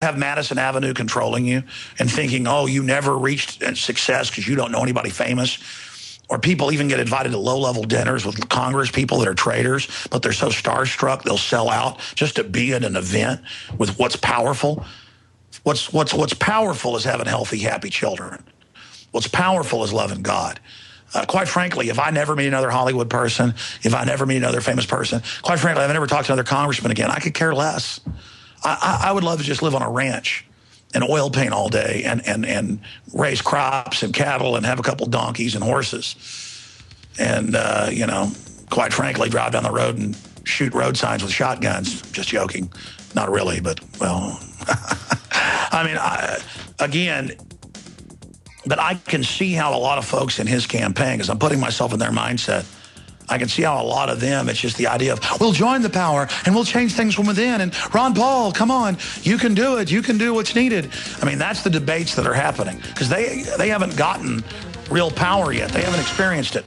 have Madison Avenue controlling you and thinking, oh, you never reached success because you don't know anybody famous? Or people even get invited to low-level dinners with Congress people that are traitors, but they're so starstruck they'll sell out just to be at an event with what's powerful. What's powerful is having healthy, happy children. What's powerful is loving God. Quite frankly, if I never meet another Hollywood person, if I never meet another famous person, quite frankly, if I never talk to another congressman again, I could care less. I would love to just live on a ranch and oil paint all day and raise crops and cattle and have a couple donkeys and horses. And, you know, quite frankly, drive down the road and shoot road signs with shotguns. Just joking. Not really, but, well, I mean, again, but I can see how a lot of folks in his campaign, because I'm putting myself in their mindset, I can see how a lot of them, it's just the idea of, we'll join the power and we'll change things from within. And Ron Paul, come on, you can do it. You can do what's needed. I mean, that's the debates that are happening because they haven't gotten real power yet. They haven't experienced it.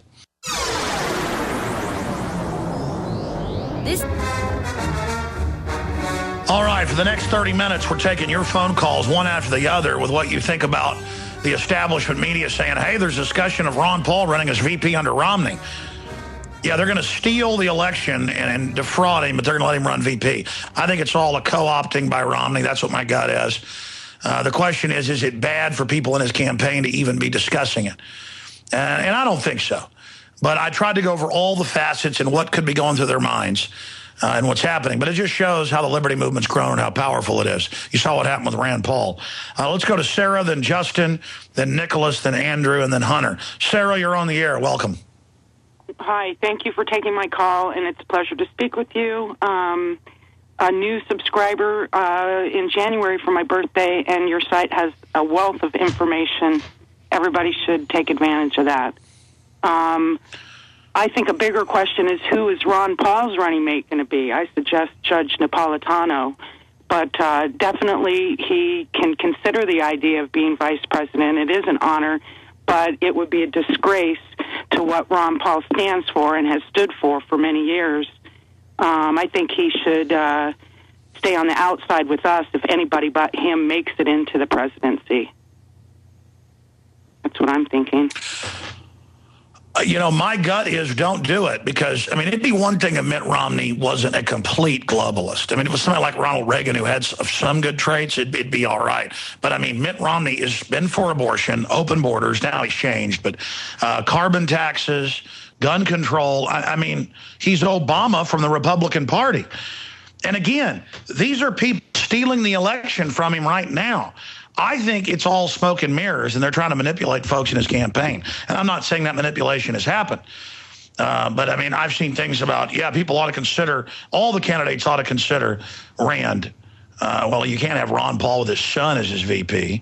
All right, for the next 30 minutes, we're taking your phone calls one after the other with what you think about the establishment media saying, hey, there's discussion of Ron Paul running as VP under Romney. Yeah, they're going to steal the election and defraud him, but they're going to let him run VP. I think it's all a co-opting by Romney. That's what my gut is. The question is it bad for people in his campaign to even be discussing it? And I don't think so. But I tried to go over all the facets and what could be going through their minds and what's happening. But it just shows how the liberty movement's grown and how powerful it is. You saw what happened with Rand Paul. Let's go to Sarah, then Justin, then Nicholas, then Andrew, and then Hunter. Sarah, you're on the air. Welcome. Hi, thank you for taking my call, and it's a pleasure to speak with you. A new subscriber in January for my birthday, and your site has a wealth of information. Everybody should take advantage of that. I think a bigger question is, who is Ron Paul's running mate going to be? I suggest Judge Napolitano, but definitely he can consider the idea of being vice president. It is an honor, but it would be a disgrace to what Ron Paul stands for and has stood for many years. I think he should stay on the outside with us if anybody but him makes it into the presidency. That's what I'm thinking. You know, my gut is don't do it because, I mean, it'd be one thing if Mitt Romney wasn't a complete globalist. I mean, it was somebody like Ronald Reagan who had some good traits, it'd be all right. But, I mean, Mitt Romney has been for abortion, open borders, now he's changed, but carbon taxes, gun control. I mean, he's Obama from the Republican Party. And, again, these are people stealing the election from him right now. I think it's all smoke and mirrors, and they're trying to manipulate folks in his campaign. And I'm not saying that manipulation has happened. But, I mean, I've seen things about, yeah, people ought to consider, all the candidates ought to consider Rand. Well, you can't have Ron Paul with his son as his VP.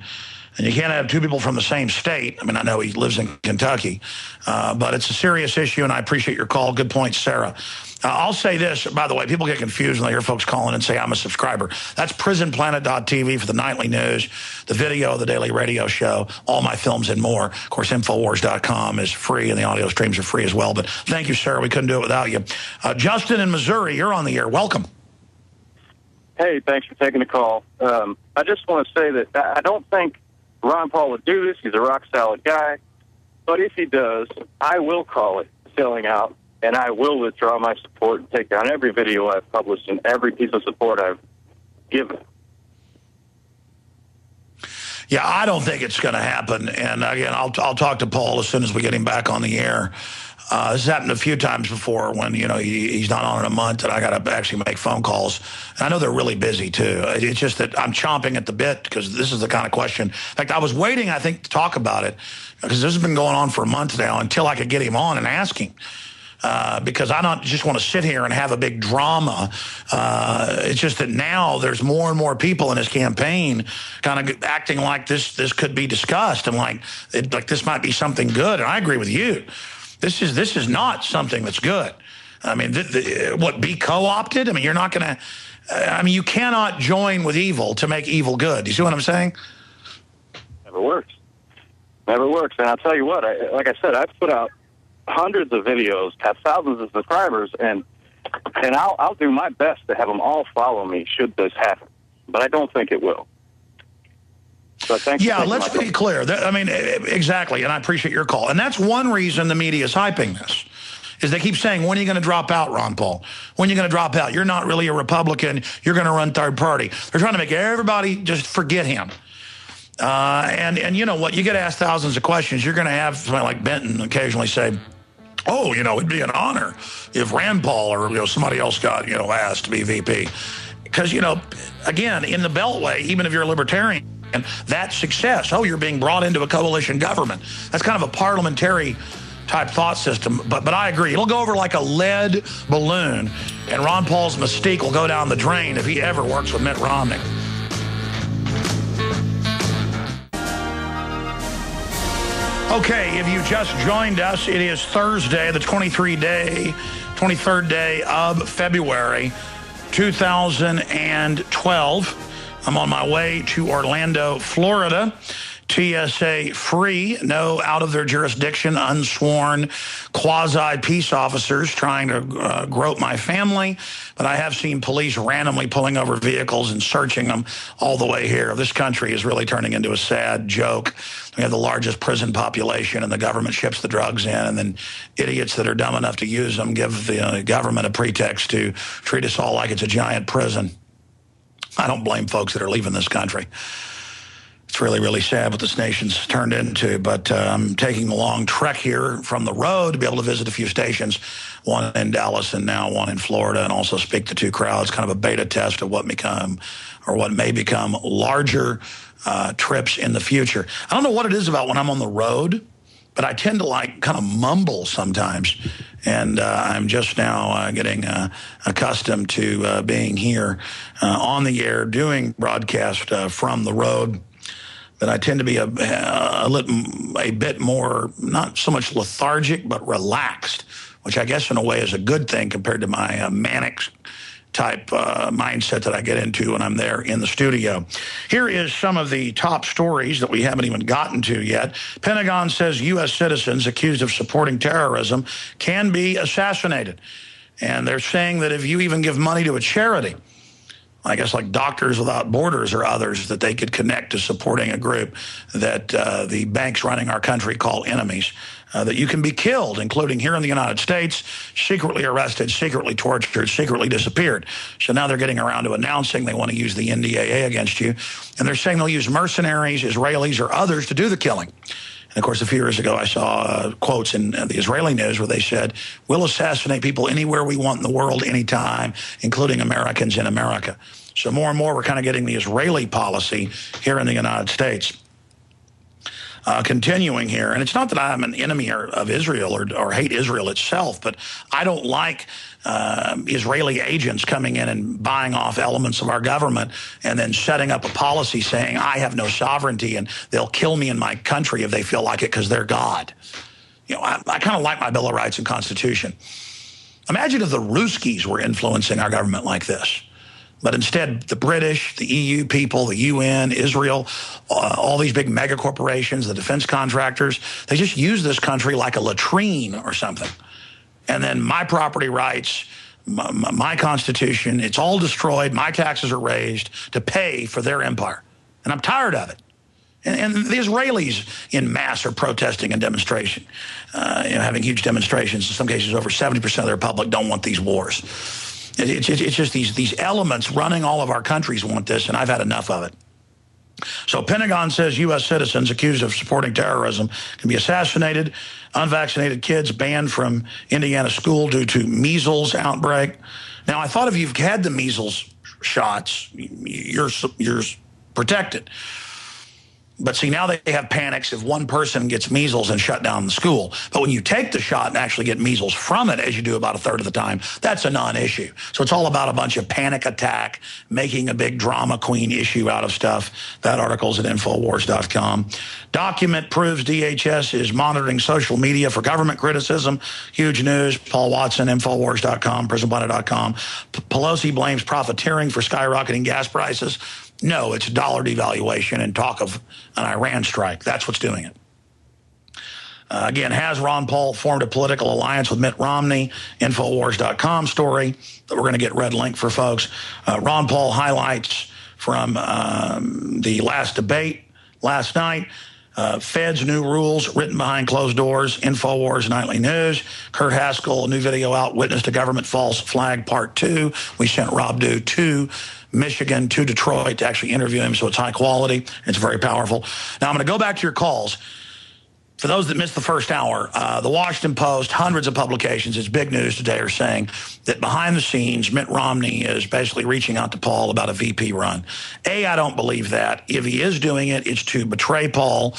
And you can't have two people from the same state. I mean, I know he lives in Kentucky. But it's a serious issue, and I appreciate your call. Good point, Sarah. I'll say this, by the way, people get confused when they hear folks calling and say I'm a subscriber. That's prisonplanet.tv for the nightly news, the video, the daily radio show, all my films and more. Of course, Infowars.com is free, and the audio streams are free as well. But thank you, Sarah. We couldn't do it without you. Justin in Missouri, you're on the air. Welcome. Hey, thanks for taking the call. I just want to say that I don't think Ron Paul would do this. He's a rock-solid guy. But if he does, I will call it selling out. And I will withdraw my support and take down every video I've published and every piece of support I've given. Yeah, I don't think it's going to happen. And again, I'll talk to Paul as soon as we get him back on the air. This has happened a few times before when, you know, he's not on in a month and I got to actually make phone calls. And I know they're really busy, too. It's just that I'm chomping at the bit because this is the kind of question. In fact, I was waiting, I think, to talk about it because this has been going on for a month now until I could get him on and ask him. Because I don't just want to sit here and have a big drama. It's just that now there's more and more people in his campaign kind of acting like this could be discussed and like this might be something good. And I agree with you. This is not something that's good. I mean, be co-opted? I mean, you're not going to. I mean, you cannot join with evil to make evil good. Do you see what I'm saying? Never works. Never works. And I'll tell you what. Like I said, I've put out hundreds of videos, have thousands of subscribers, and I'll do my best to have them all follow me should this happen. But I don't think it will. But thanks. Yeah, let's be clear. I mean, exactly, and I appreciate your call. And that's one reason the media is hyping this, is they keep saying, when are you going to drop out, Ron Paul? When are you going to drop out? You're not really a Republican. You're going to run third party. They're trying to make everybody just forget him. And you know what? You get asked thousands of questions. You're going to have somebody like Benton occasionally say, oh, it'd be an honor if Rand Paul or somebody else got, asked to be VP. Because, again, in the Beltway, even if you're a libertarian, and that's success. Oh, you're being brought into a coalition government. That's kind of a parliamentary type thought system. But I agree. It'll go over like a lead balloon, and Ron Paul's mystique will go down the drain if he ever works with Mitt Romney. Okay, if you just joined us, it is Thursday, the 23rd day of February, 2012. I'm on my way to Orlando, Florida. TSA free, no out of their jurisdiction, unsworn quasi-peace officers trying to grope my family. But I have seen police randomly pulling over vehicles and searching them all the way here. This country is really turning into a sad joke. We have the largest prison population, and the government ships the drugs in, and then idiots that are dumb enough to use them give the government a pretext to treat us all like it's a giant prison. I don't blame folks that are leaving this country. It's really, really sad what this nation's turned into, but I'm taking a long trek here from the road to be able to visit a few stations, one in Dallas and now one in Florida, and also speak to two crowds, kind of a beta test of what may become larger trips in the future. I don't know what it is about when I'm on the road, but I tend to kind of mumble sometimes. And I'm just now getting accustomed to being here on the air, doing broadcast from the road. But I tend to be a bit more, not so much lethargic, but relaxed, which I guess in a way is a good thing compared to my manic type mindset that I get into when I'm there in the studio. Here is some of the top stories that we haven't even gotten to yet. Pentagon says U.S. citizens accused of supporting terrorism can be assassinated. And they're saying that if you even give money to a charity, I guess like Doctors Without Borders or others, that they could connect to supporting a group that the banks running our country call enemies, that you can be killed, including here in the United States, secretly arrested, secretly tortured, secretly disappeared. So now they're getting around to announcing they want to use the NDAA against you. And they're saying they'll use mercenaries, Israelis, or others to do the killing. And, of course, a few years ago, I saw quotes in the Israeli news where they said, we'll assassinate people anywhere we want in the world, anytime, including Americans in America. So more and more, we're kind of getting the Israeli policy here in the United States. Continuing here, and it's not that I'm an enemy of Israel or hate Israel itself, but I don't like Israeli agents coming in and buying off elements of our government and then setting up a policy saying I have no sovereignty and they'll kill me in my country if they feel like it because they're God. I kind of like my Bill of Rights and Constitution. Imagine if the Ruskies were influencing our government like this. But instead, the British, the EU people, the UN, Israel, all these big mega corporations, the defense contractors, they just use this country like a latrine or something. And then my property rights, my Constitution, it's all destroyed. My taxes are raised to pay for their empire. And I'm tired of it. And the Israelis in mass are protesting and demonstration, having huge demonstrations. In some cases, over 70% of their public don't want these wars. It's just these elements running all of our countries want this, and I've had enough of it. So Pentagon says U.S. citizens accused of supporting terrorism can be assassinated. Unvaccinated kids banned from Indiana school due to measles outbreak. Now, I thought if you've had the measles shots, you're protected. But see, now they have panics if one person gets measles and shut down the school. But when you take the shot and actually get measles from it, as you do about a third of the time, that's a non-issue. So it's all about a bunch of panic attack, making a big drama queen issue out of stuff. That article's at Infowars.com. Document proves DHS is monitoring social media for government criticism. Huge news. Paul Watson, Infowars.com, Prisonplanet.com. Pelosi blames profiteering for skyrocketing gas prices. No, it's dollar devaluation and talk of an Iran strike. That's what's doing it. Again, has Ron Paul formed a political alliance with Mitt Romney? Infowars.com story that we're going to get red link for folks. Ron Paul highlights from the last debate last night. Fed's new rules written behind closed doors, InfoWars Nightly News. Kurt Haskell, a new video out, Witness to Government False Flag Part 2. We sent Rob Dew to Michigan, to Detroit to actually interview him, so it's high quality. It's very powerful. Now, I'm going to go back to your calls. For those that missed the first hour, the Washington Post, hundreds of publications, it's big news today, are saying that behind the scenes, Mitt Romney is basically reaching out to Paul about a VP run. I don't believe that. If he is doing it, it's to betray Paul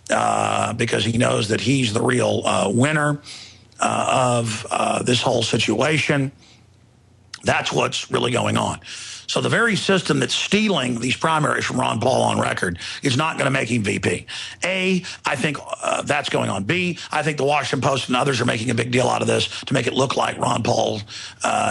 because he knows that he's the real winner of this whole situation. That's what's really going on. So the very system that's stealing these primaries from Ron Paul on record is not going to make him VP. I think that's going on. B, I think the Washington Post and others are making a big deal out of this to make it look like Ron Paul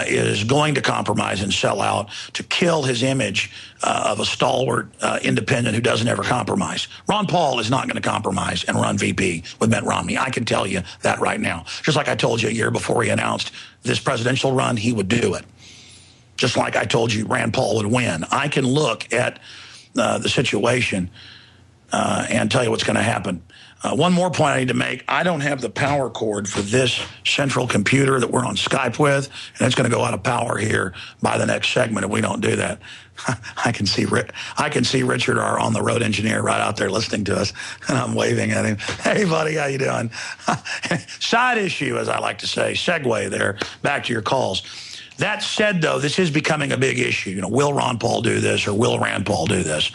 is going to compromise and sell out to kill his image of a stalwart independent who doesn't ever compromise. Ron Paul is not going to compromise and run VP with Mitt Romney. I can tell you that right now. Just like I told you a year before he announced this presidential run, he would do it. Just like I told you Rand Paul would win. I can look at the situation and tell you what's going to happen. One more point I need to make. I don't have the power cord for this central computer that we're on Skype with, and it's going to go out of power here by the next segment if we don't do that. I can see Richard, our on-the-road engineer, right out there listening to us, and I'm waving at him. Hey, buddy, how you doing? Side issue, as I like to say, segue there, back to your calls. That said, though, this is becoming a big issue. You know, will Ron Paul do this or will Rand Paul do this?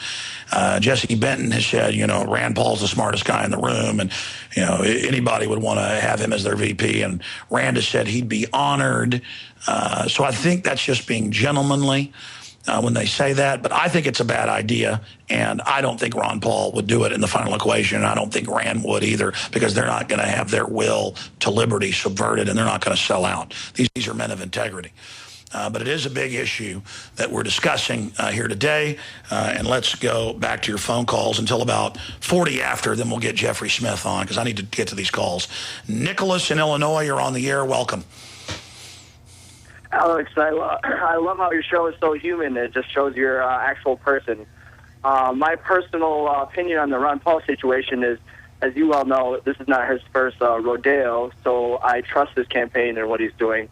Jesse Benton has said, you know, Rand Paul's the smartest guy in the room, and, you know, anybody would want to have him as their VP. And Rand has said he'd be honored. So I think that's just being gentlemanly when they say that. But I think it's a bad idea, and I don't think Ron Paul would do it in the final equation, and I don't think Rand would either, because they're not going to have their will to liberty subverted, and they're not going to sell out. These are men of integrity. But it is a big issue that we're discussing here today. And let's go back to your phone calls until about 40 after, then we'll get Jeffrey Smith on, because I need to get to these calls. Nicholas in Illinois, you're on the air. Welcome. Alex, I love how your show is so human. It just shows you're an actual person. My personal opinion on the Ron Paul situation is, as you well know, this is not his first rodeo, so I trust his campaign and what he's doing.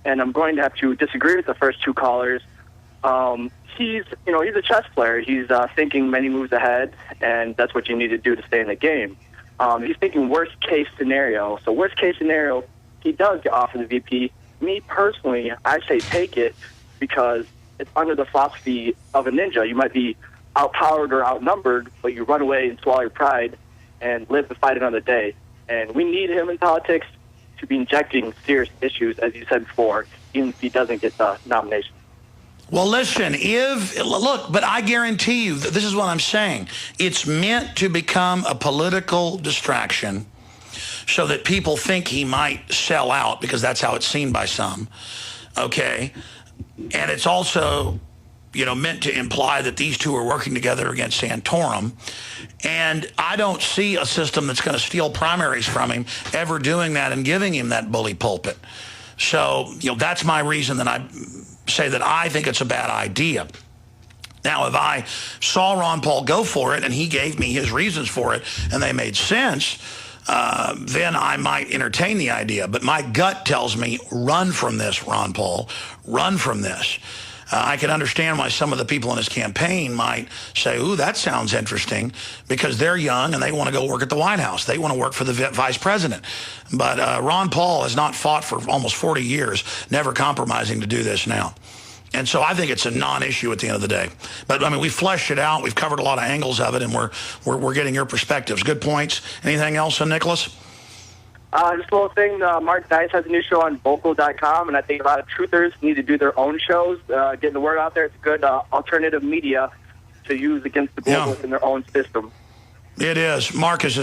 And I'm going to have to disagree with the first two callers. He's a chess player. He's thinking many moves ahead, and that's what you need to do to stay in the game. He's thinking worst case scenario. So worst case scenario, he does get offered the VP. Me personally, I say take it, because it's under the philosophy of a ninja. You might be outpowered or outnumbered, but you run away and swallow your pride and live to fight another day. And we need him in politics to be injecting serious issues, as you said before, even if he doesn't get the nomination. Well, listen, but I guarantee you, this is what I'm saying. It's meant to become a political distraction so that people think he might sell out, because that's how it's seen by some, okay? And it's also, you know, meant to imply that these two are working together against Santorum. And I don't see a system that's going to steal primaries from him ever doing that and giving him that bully pulpit. So, you know, that's my reason that I say that I think it's a bad idea. Now, if I saw Ron Paul go for it and he gave me his reasons for it and they made sense, then I might entertain the idea. But my gut tells me, run from this, Ron Paul. Run from this. I can understand why some of the people in his campaign might say, ooh, that sounds interesting, because they're young and they want to go work at the White House. They want to work for the vice president. But Ron Paul has not fought for almost 40 years, never compromising to do this now. And so I think it's a non-issue at the end of the day. But, I mean, we fleshed it out. We've covered a lot of angles of it, and we're getting your perspectives. Good points. Anything else, Nicholas? Just a little thing, Mark Dice has a new show on Vocal.com, and I think a lot of truthers need to do their own shows, getting the word out there. It's good alternative media to use against the globalists in their own system. It is. Mark is just